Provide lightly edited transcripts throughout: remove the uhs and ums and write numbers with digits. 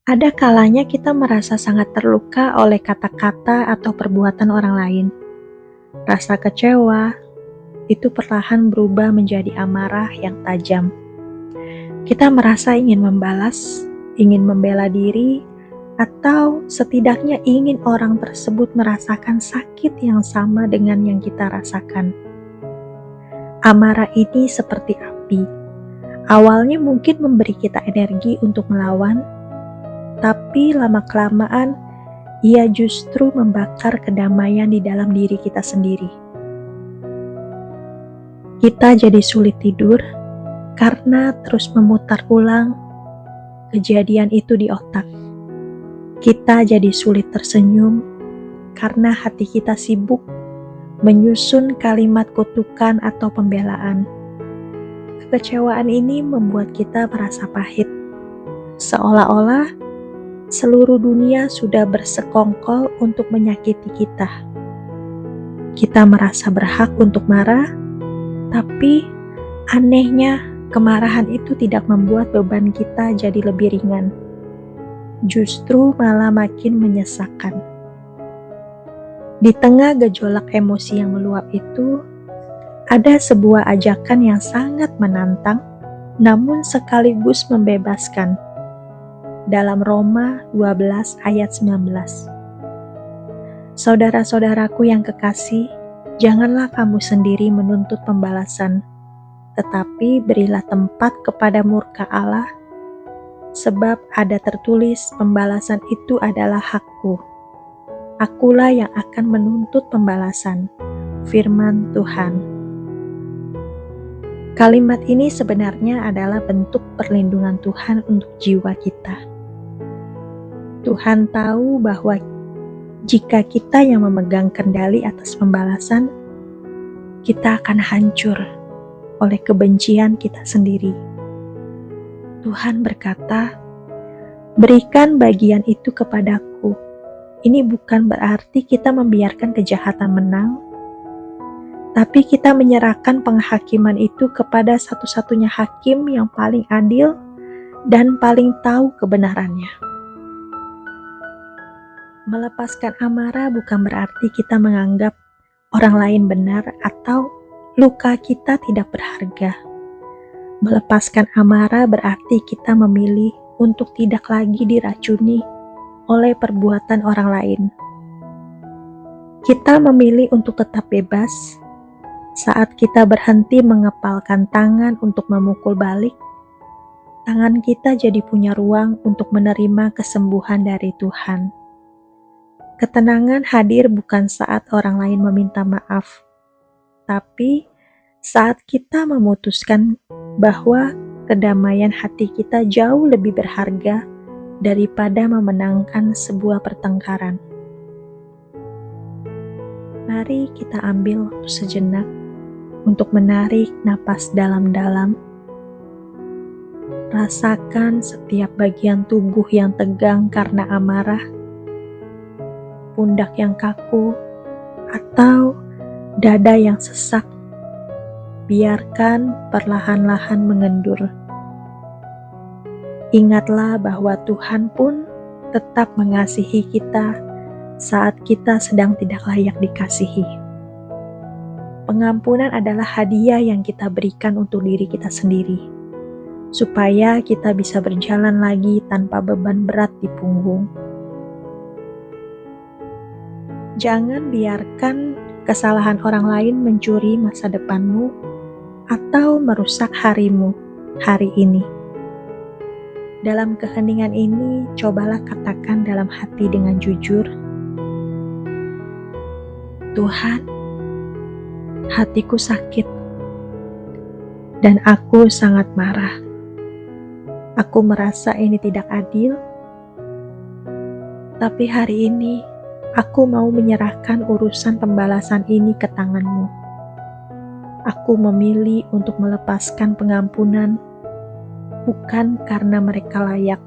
Ada kalanya kita merasa sangat terluka oleh kata-kata atau perbuatan orang lain. Rasa kecewa itu perlahan berubah menjadi amarah yang tajam. Kita merasa ingin membalas, ingin membela diri, atau setidaknya ingin orang tersebut merasakan sakit yang sama dengan yang kita rasakan. Amarah ini seperti api. Awalnya mungkin memberi kita energi untuk melawan, tapi lama-kelamaan ia justru membakar kedamaian di dalam diri kita sendiri. Kita jadi sulit tidur karena terus memutar ulang kejadian itu di otak. Kita jadi sulit tersenyum karena hati kita sibuk menyusun kalimat kutukan atau pembelaan. Kekecewaan ini membuat kita merasa pahit, seolah-olah seluruh dunia sudah bersekongkol untuk menyakiti kita. Kita merasa berhak untuk marah, tapi anehnya kemarahan itu tidak membuat beban kita jadi lebih ringan. Justru malah makin menyesakkan. Di tengah gejolak emosi yang meluap itu, ada sebuah ajakan yang sangat menantang, namun sekaligus membebaskan. Dalam Roma 12 ayat 19. Saudara-saudaraku yang kekasih, janganlah kamu sendiri menuntut pembalasan, tetapi berilah tempat kepada murka Allah, sebab ada tertulis pembalasan itu adalah hakku. Akulah yang akan menuntut pembalasan, firman Tuhan. Kalimat ini sebenarnya adalah bentuk perlindungan Tuhan untuk jiwa kita. Tuhan tahu bahwa jika kita yang memegang kendali atas pembalasan, kita akan hancur oleh kebencian kita sendiri. Tuhan berkata, "Berikan bagian itu kepadaku." Ini bukan berarti kita membiarkan kejahatan menang, tapi kita menyerahkan penghakiman itu kepada satu-satunya hakim yang paling adil dan paling tahu kebenarannya. Melepaskan amarah bukan berarti kita menganggap orang lain benar atau luka kita tidak berharga. Melepaskan amarah berarti kita memilih untuk tidak lagi diracuni oleh perbuatan orang lain. Kita memilih untuk tetap bebas saat kita berhenti mengepalkan tangan untuk memukul balik. Tangan kita jadi punya ruang untuk menerima kesembuhan dari Tuhan. Ketenangan hadir bukan saat orang lain meminta maaf, tapi saat kita memutuskan bahwa kedamaian hati kita jauh lebih berharga daripada memenangkan sebuah pertengkaran. Mari kita ambil waktu sejenak untuk menarik napas dalam-dalam. Rasakan setiap bagian tubuh yang tegang karena amarah, pundak yang kaku, atau dada yang sesak. Biarkan perlahan-lahan mengendur. Ingatlah bahwa Tuhan pun tetap mengasihi kita saat kita sedang tidak layak dikasihi. Pengampunan adalah hadiah yang kita berikan untuk diri kita sendiri, supaya kita bisa berjalan lagi tanpa beban berat di punggung. Jangan biarkan kesalahan orang lain mencuri masa depanmu atau merusak harimu hari ini. Dalam keheningan ini, cobalah katakan dalam hati dengan jujur, "Tuhan, hatiku sakit dan aku sangat marah. Aku merasa ini tidak adil, tapi hari ini aku mau menyerahkan urusan pembalasan ini ke tangan-Mu. Aku memilih untuk melepaskan pengampunan, bukan karena mereka layak,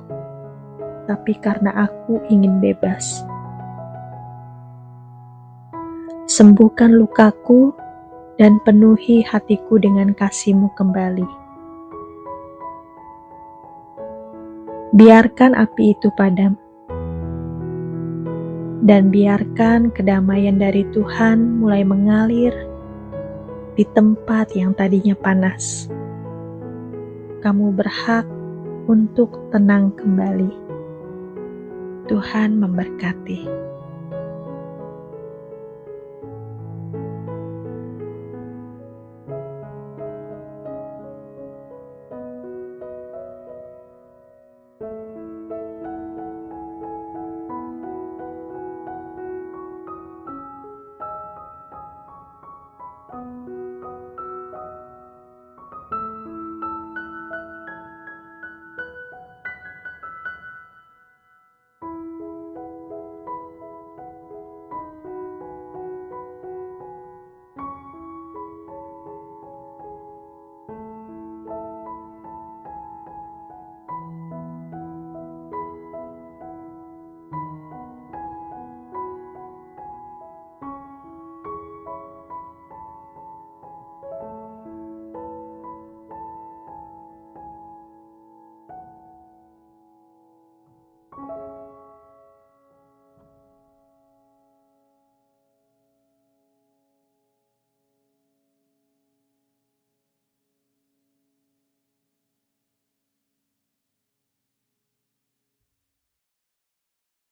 tapi karena aku ingin bebas. Sembuhkan lukaku dan penuhi hatiku dengan kasih-Mu kembali." Biarkan api itu padam, dan biarkan kedamaian dari Tuhan mulai mengalir di tempat yang tadinya panas. Kamu berhak untuk tenang kembali. Tuhan memberkati.